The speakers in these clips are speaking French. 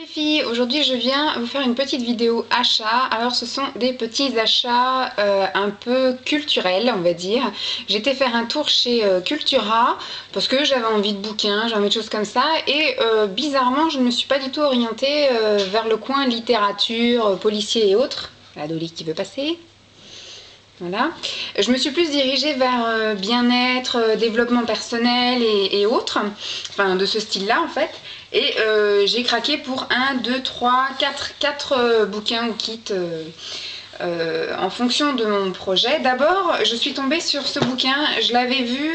Les filles, aujourd'hui je viens vous faire une petite vidéo achat. Alors ce sont des petits achats un peu culturels, on va dire. J'étais faire un tour chez Cultura parce que j'avais envie de bouquins, j'avais envie de choses comme ça, et bizarrement je ne me suis pas du tout orientée vers le coin littérature, policier et autres. La Dolly qui veut passer. Voilà. Je me suis plus dirigée vers bien-être, développement personnel et autres, enfin de ce style-là en fait. Et j'ai craqué pour 1, 2, 3, 4 bouquins ou kits en fonction de mon projet. D'abord, je suis tombée sur ce bouquin, je l'avais vu,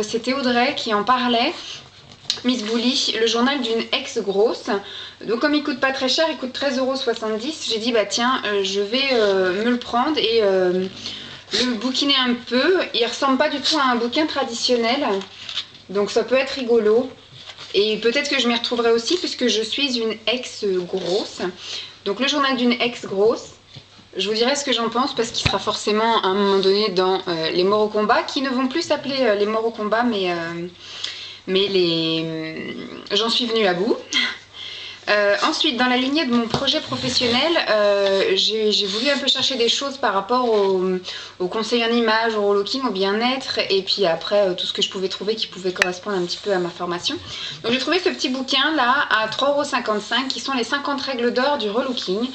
c'était Audrey qui en parlait. Miss Bully, le journal d'une ex-grosse. Donc comme il coûte pas très cher, il coûte 13,70 €, j'ai dit bah tiens, je vais me le prendre et le bouquiner un peu. Il ressemble pas du tout à un bouquin traditionnel, donc ça peut être rigolo. Et peut-être que je m'y retrouverai aussi puisque je suis une ex-grosse. Donc le journal d'une ex-grosse. Je vous dirai ce que j'en pense parce qu'il sera forcément à un moment donné dans les morts au combat, qui ne vont plus s'appeler les morts au combat, mais j'en suis venue à bout. Ensuite, dans la lignée de mon projet professionnel, j'ai voulu un peu chercher des choses par rapport au conseil en image, au relooking, au bien-être, et puis après tout ce que je pouvais trouver qui pouvait correspondre un petit peu à ma formation. Donc j'ai trouvé ce petit bouquin là à 3,55 € qui sont les 50 règles d'or du relooking.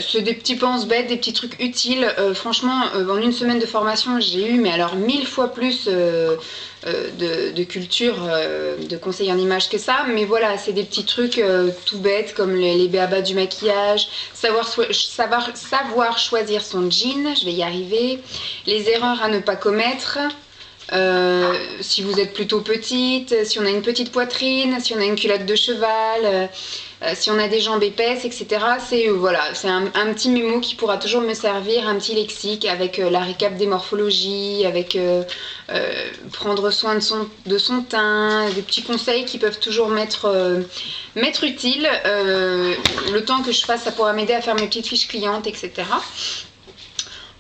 C'est des petits pense-bêtes, des petits trucs utiles. Franchement, en une semaine de formation, j'ai eu, mais alors 1000 fois plus de culture, de conseils en image que ça. Mais voilà, c'est des petits trucs tout bêtes comme les b.a.-ba du maquillage, savoir choisir son jean, je vais y arriver, les erreurs à ne pas commettre. Si vous êtes plutôt petite, si on a une petite poitrine, si on a une culotte de cheval, si on a des jambes épaisses, etc. C'est voilà, c'est un petit mémo qui pourra toujours me servir, un petit lexique avec la récap des morphologies, avec prendre soin de son teint, des petits conseils qui peuvent toujours m'être utiles. Le temps que je fasse, ça pourra m'aider à faire mes petites fiches clientes, etc.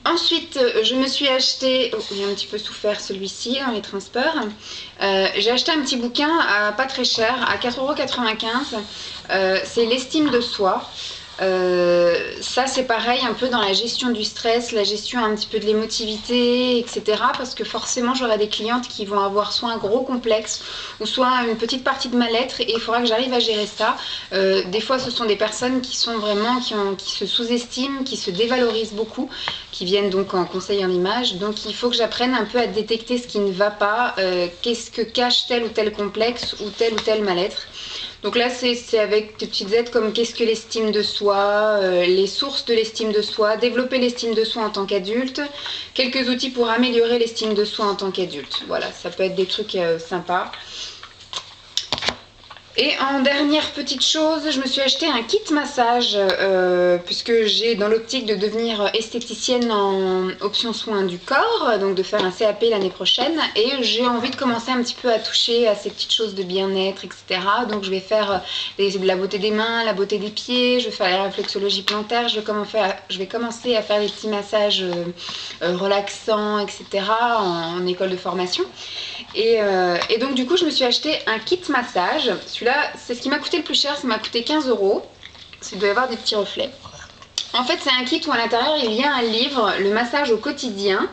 Ensuite, je me suis acheté, il a un petit peu souffert celui-ci dans les transports, j'ai acheté un petit bouquin pas très cher, à 4,95 €, c'est l'estime de soi. Ça c'est pareil un peu dans la gestion du stress, la gestion un petit peu de l'émotivité, etc. Parce que forcément j'aurai des clientes qui vont avoir soit un gros complexe ou soit une petite partie de mal-être et il faudra que j'arrive à gérer ça. Des fois ce sont des personnes qui sont vraiment, qui se sous-estiment, qui se dévalorisent beaucoup, qui viennent donc en conseil en image. Donc il faut que j'apprenne un peu à détecter ce qui ne va pas, qu'est-ce que cache tel ou tel complexe ou tel mal-être. Donc là, c'est avec des petites aides comme qu'est-ce que l'estime de soi, les sources de l'estime de soi, développer l'estime de soi en tant qu'adulte, quelques outils pour améliorer l'estime de soi en tant qu'adulte. Voilà, ça peut être des trucs sympas. Et en dernière petite chose, je me suis acheté un kit massage puisque j'ai dans l'optique de devenir esthéticienne en option soins du corps, donc de faire un CAP l'année prochaine, et j'ai envie de commencer un petit peu à toucher à ces petites choses de bien-être, etc. Donc je vais faire la beauté des mains, la beauté des pieds, je vais faire la réflexologie plantaire, je vais commencer à faire des petits massages relaxants, etc. en école de formation. Et donc du coup je me suis acheté un kit massage. Celui-là c'est ce qui m'a coûté le plus cher, ça m'a coûté 15 €. Il doit y avoir des petits reflets. En fait c'est un kit où à l'intérieur il y a un livre, le massage au quotidien,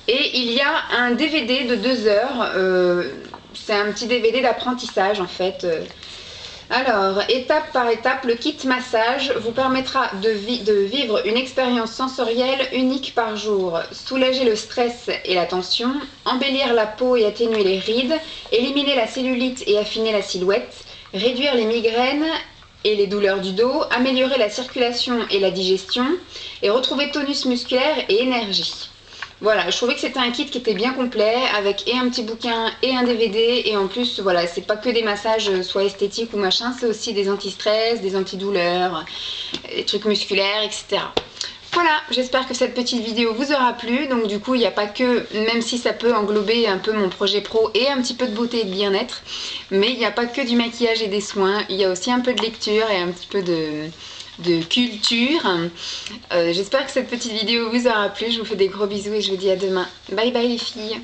et il y a un DVD de 2 heures. C'est un petit DVD d'apprentissage en fait. Alors, étape par étape, le kit massage vous permettra de vivre une expérience sensorielle unique par jour. Soulager le stress et la tension, embellir la peau et atténuer les rides, éliminer la cellulite et affiner la silhouette, réduire les migraines et les douleurs du dos, améliorer la circulation et la digestion, et retrouver tonus musculaire et énergie. Voilà, je trouvais que c'était un kit qui était bien complet, avec et un petit bouquin et un DVD, et en plus, voilà, c'est pas que des massages soit esthétiques ou machin, c'est aussi des anti-stress, des antidouleurs, des trucs musculaires, etc. Voilà, j'espère que cette petite vidéo vous aura plu. Donc du coup, il n'y a pas que, même si ça peut englober un peu mon projet pro et un petit peu de beauté et de bien-être, mais il n'y a pas que du maquillage et des soins, il y a aussi un peu de lecture et un petit peu de culture. J'espère que cette petite vidéo vous aura plu. Je vous fais des gros bisous et je vous dis à demain. Bye bye les filles.